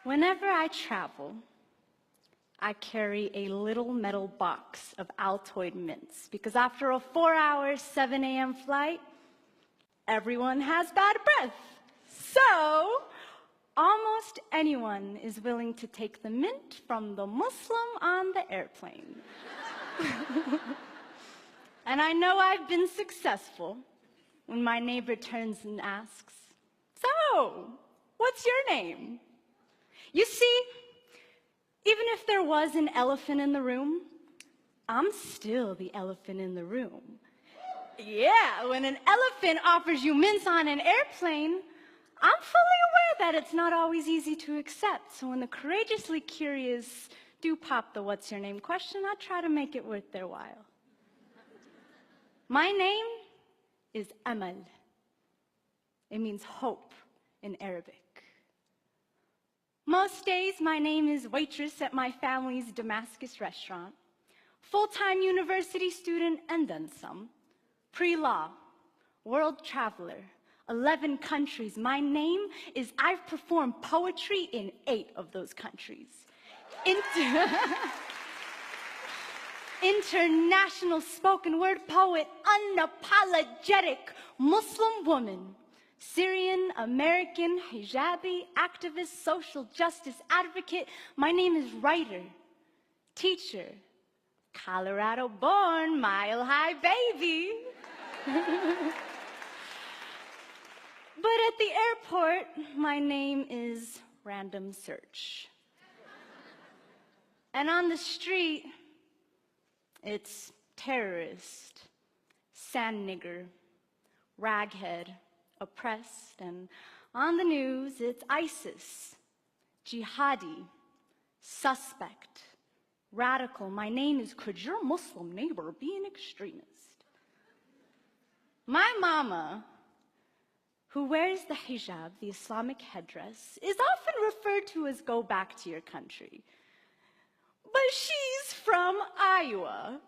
Whenever I travel, I carry a little metal box of Altoid mints because after a 4-hour, 7 a.m. flight, everyone has bad breath. So, almost anyone is willing to take the mint from the Muslim on the airplane. And I know I've been successful when my neighbor turns and asks, "So, what's your name?" You see, even if there was an elephant in the room, I'm still the elephant in the room. Yeah, when an elephant offers you mints on an airplane, I'm fully aware that it's not always easy to accept. So when the courageously curious do pop the "what's your name" question, I try to make it worth their while. My name is Amal. It means hope in Arabic. Most days, my name is waitress at my family's Damascus restaurant, full-time university student and then some, pre-law, world traveler, 11 countries. My name is I've performed poetry in 8 of those countries. International spoken word poet, unapologetic Muslim woman, Syrian, American, HIJABI, activist, social justice advocate. My name is writer, teacher, Colorado-born, mile-high baby. But at the airport, my name is random search. And on the street, it's terrorist, sand nigger, raghead, oppressed, and on the news, it's ISIS, jihadi, suspect, radical. My name is could your Muslim neighbor be an extremist? My mama, who wears the hijab, the Islamic headdress, is often referred to as "go back to your country." But she's from Iowa.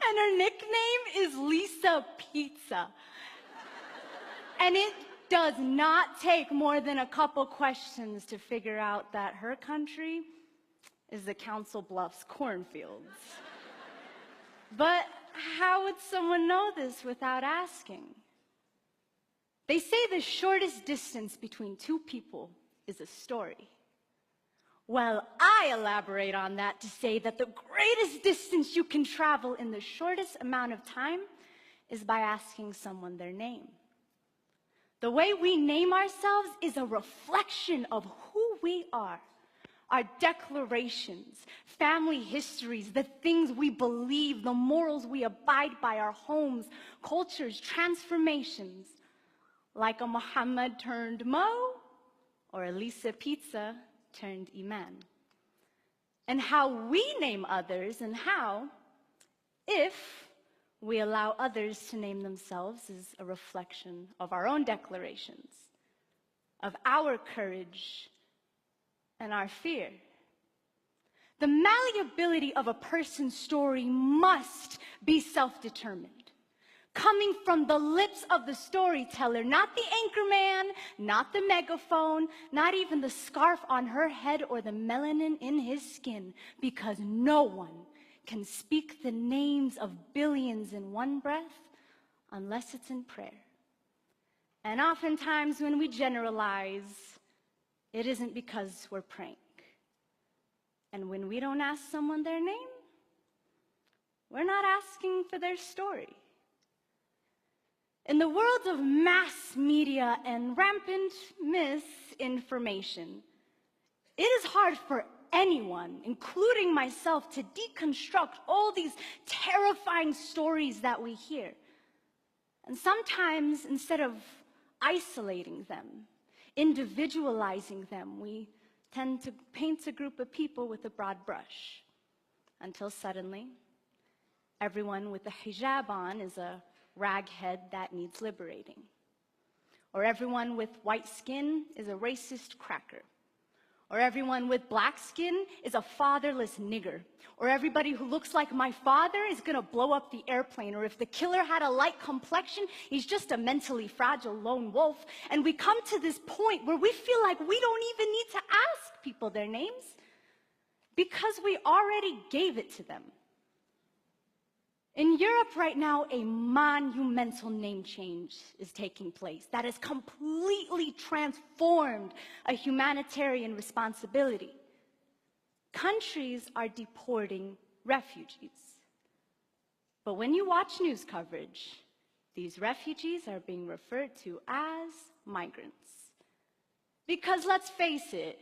And her nickname is Lisa Pizza. And it does not take more than a couple questions to figure out that her country is the Council Bluffs cornfields. But how would someone know this without asking? They say the shortest distance between two people is a story. Well, I elaborate on that to say that the greatest distance you can travel in the shortest amount of time is by asking someone their name. The way we name ourselves is a reflection of who we are. Our declarations, family histories, the things we believe, the morals we abide by, our homes, cultures, transformations. Like a Muhammad turned Mo, or a Lisa Pizza turned Iman. And how we name others and how, if we allow others to name themselves, is a reflection of our own declarations, of our courage and our fear. The malleability of a person's story must be self-determined, coming from the lips of the storyteller, not the anchorman, not the megaphone, not even the scarf on her head or the melanin in his skin, because no one can speak the names of billions in one breath unless it's in prayer. And oftentimes when we generalize, it isn't because we're praying. And when we don't ask someone their name, we're not asking for their story. In the world of mass media and rampant misinformation, it is hard for anyone, including myself, to deconstruct all these terrifying stories that we hear. And sometimes, instead of isolating them, individualizing them, we tend to paint a group of people with a broad brush, until suddenly, everyone with a hijab on is a raghead that needs liberating. Or everyone with white skin is a racist cracker. Or everyone with black skin is a fatherless nigger. Or everybody who looks like my father is gonna blow up the airplane. Or if the killer had a light complexion, he's just a mentally fragile lone wolf. And we come to this point where we feel like we don't even need to ask people their names because we already gave it to them. In Europe right now, a monumental name change is taking place that has completely transformed a humanitarian responsibility. Countries are deporting refugees. But when you watch news coverage, these refugees are being referred to as migrants. Because let's face it,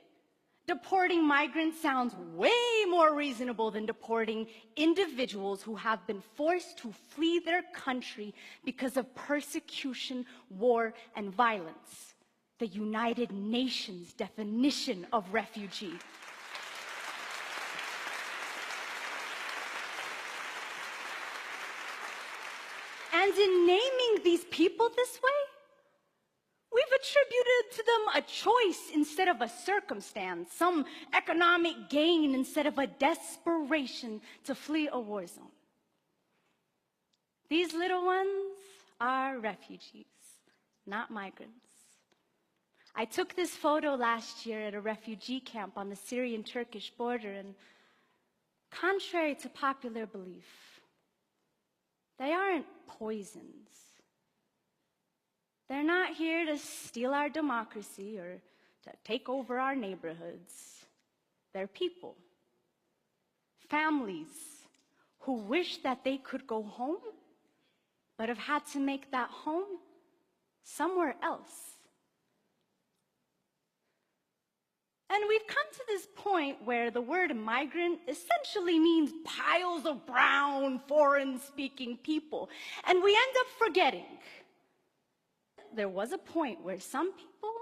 deporting migrants sounds way more reasonable than deporting individuals who have been forced to flee their country because of persecution, war, and violence. The United Nations definition of refugee. And in naming these people this way, we've attributed to them a choice instead of a circumstance, some economic gain instead of a desperation to flee a war zone. These little ones are refugees, not migrants. I took this photo last year at a refugee camp on the Syrian-Turkish border, and contrary to popular belief, they aren't poisons. They're not here to steal our democracy or to take over our neighborhoods. They're people, families who wish that they could go home, but have had to make that home somewhere else. And we've come to this point where the word migrant essentially means piles of brown, foreign-speaking people. And we end up forgetting there was a point where some people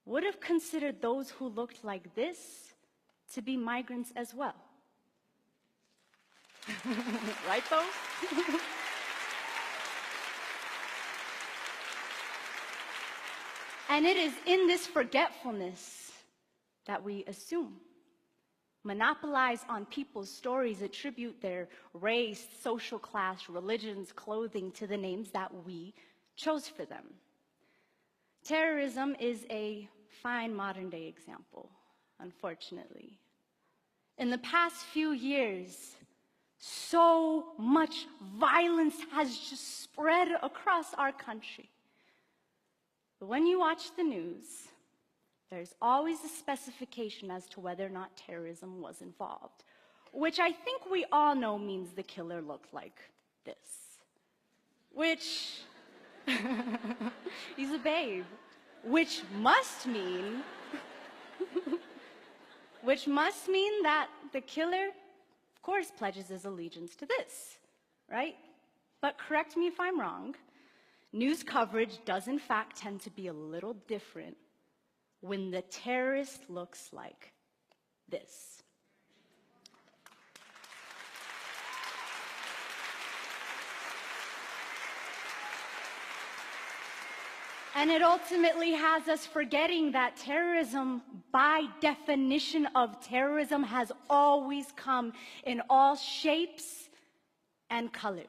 would have considered those who looked like this to be migrants as well. Right, though? And it is in this forgetfulness that we assume, monopolize on people's stories, attribute their race, social class, religions, clothing to the names that we chose for them. Terrorism is a fine modern-day example, unfortunately. In the past few years, so much violence has just spread across our country. But when you watch the news, there's always a specification as to whether or not terrorism was involved, which I think we all know means the killer looked like this, which he's a babe, which must mean that the killer, of course, pledges his allegiance to this, right? But correct me if I'm wrong, news coverage does in fact tend to be a little different when the terrorist looks like this. And it ultimately has us forgetting that terrorism, by definition of terrorism, has always come in all shapes and colors.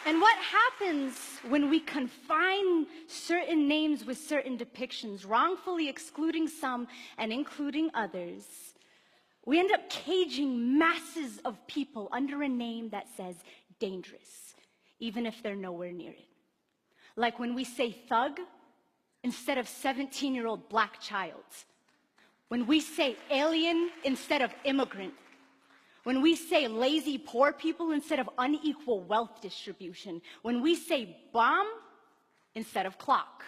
And what happens when we confine certain names with certain depictions, wrongfully excluding some and including others? We end up caging masses of people under a name that says dangerous, even if they're nowhere near it. Like when we say thug instead of 17-year-old black child. When we say alien instead of immigrant. When we say lazy poor people instead of unequal wealth distribution. When we say bomb instead of clock.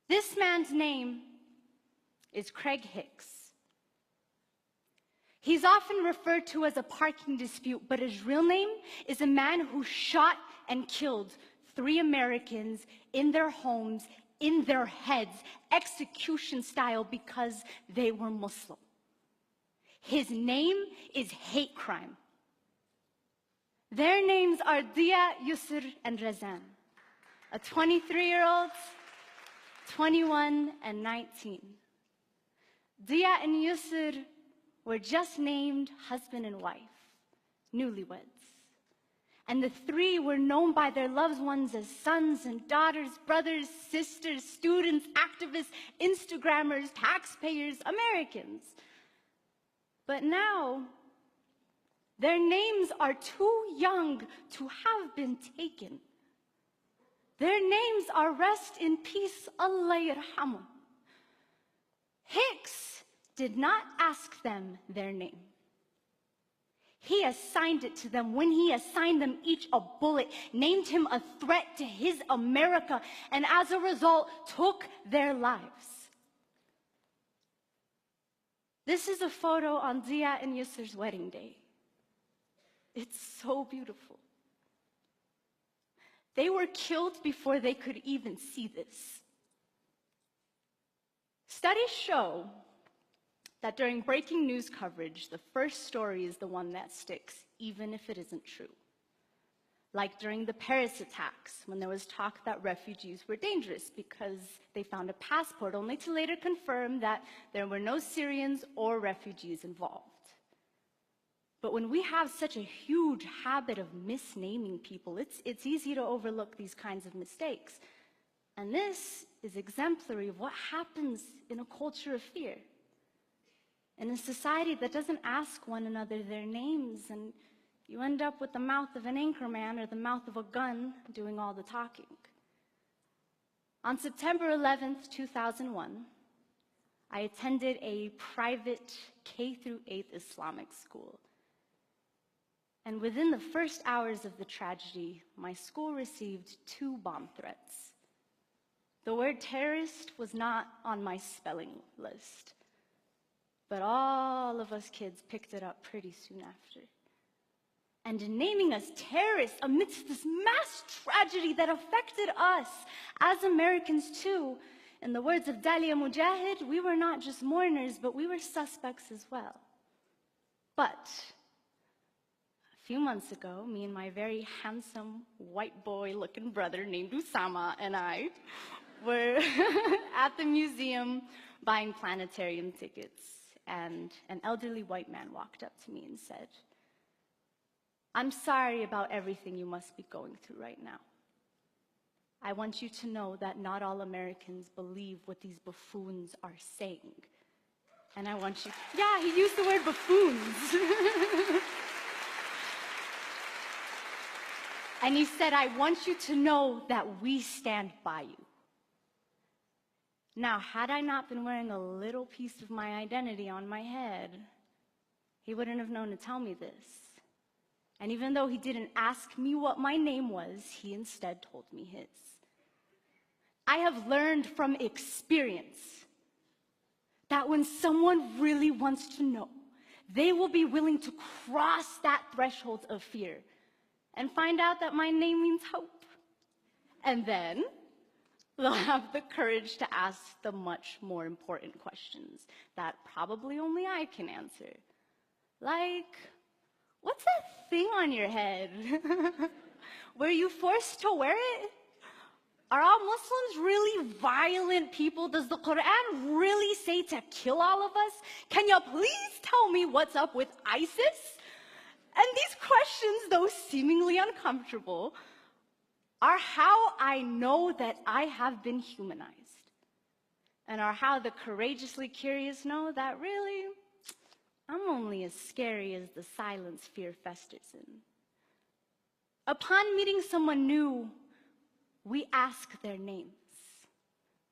This man's name is Craig Hicks. He's often referred to as a parking dispute, but his real name is a man who shot and killed 3 Americans in their homes in their heads, execution style, because they were Muslim. His name is hate crime. Their names are Dia, Yusr, and Razan, a 23-year-old, 21, and 19. Dia and Yusr were just named husband and wife, newlyweds. And the three were known by their loved ones as sons and daughters, brothers, sisters, students, activists, Instagrammers, taxpayers, Americans. But now, their names are too young to have been taken. Their names are rest in peace, Allah yarhamu. Hicks did not ask them their name. He assigned it to them when he assigned them each a bullet, named him a threat to his America, and as a result, took their lives. This is a photo on Dia and Yusr's wedding day. It's so beautiful. They were killed before they could even see this. Studies show that during breaking news coverage, the first story is the one that sticks, even if it isn't true. Like during the Paris attacks, when there was talk that refugees were dangerous because they found a passport, only to later confirm that there were no Syrians or refugees involved. But when we have such a huge habit of misnaming people, it's easy to overlook these kinds of mistakes. And this is exemplary of what happens in a culture of fear. In a society that doesn't ask one another their names, and you end up with the mouth of an anchorman or the mouth of a gun doing all the talking. On September 11th, 2001, I attended a private K-8 Islamic school. And within the first hours of the tragedy, my school received 2 bomb threats. The word terrorist was not on my spelling list, but all of us kids picked it up pretty soon after. And in naming us terrorists amidst this mass tragedy that affected us as Americans too, in the words of Dalia Mujahid, we were not just mourners, but we were suspects as well. But a few months ago, me and my very handsome white boy-looking brother named Usama and I were at the museum buying planetarium tickets, and an elderly white man walked up to me and said, "I'm sorry about everything you must be going through right now. I want you to know that not all Americans believe what these buffoons are saying. And I want you..." Yeah, he used the word buffoons. And he said, "I want you to know that we stand by you." Now, had I not been wearing a little piece of my identity on my head, he wouldn't have known to tell me this. And even though he didn't ask me what my name was, he instead told me his. I have learned from experience that when someone really wants to know, they will be willing to cross that threshold of fear and find out that my name means hope. And then they'll have the courage to ask the much more important questions that probably only I can answer. Like, what's that thing on your head? Were you forced to wear it? Are all Muslims really violent people? Does the Quran really say to kill all of us? Can you please tell me what's up with ISIS? And these questions, though seemingly uncomfortable, are how I know that I have been humanized, and are how the courageously curious know that really, I'm only as scary as the silence fear festers in. Upon meeting someone new, we ask their names.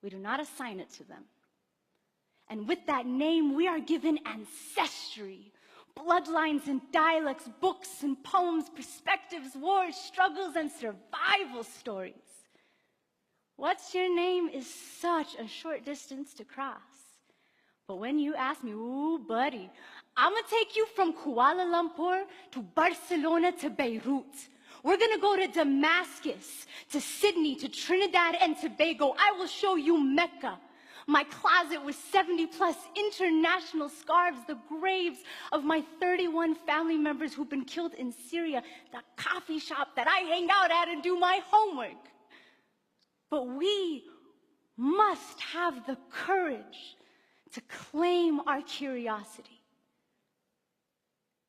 We do not assign it to them. And with that name, we are given ancestry, bloodlines and dialects, books and poems, perspectives, wars, struggles, and survival stories. What's your name is such a short distance to cross. But when you ask me, ooh, buddy, I'm gonna take you from Kuala Lumpur to Barcelona to Beirut. We're gonna go to Damascus, to Sydney, to Trinidad and Tobago. I will show you Mecca. My closet with 70+ international scarves, the graves of my 31 family members who've been killed in Syria, the coffee shop that I hang out at and do my homework. But we must have the courage to claim our curiosity,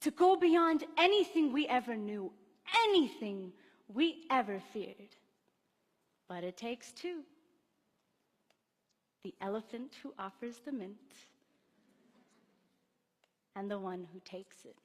to go beyond anything we ever knew, anything we ever feared. But it takes two. The elephant who offers the mint, and the one who takes it.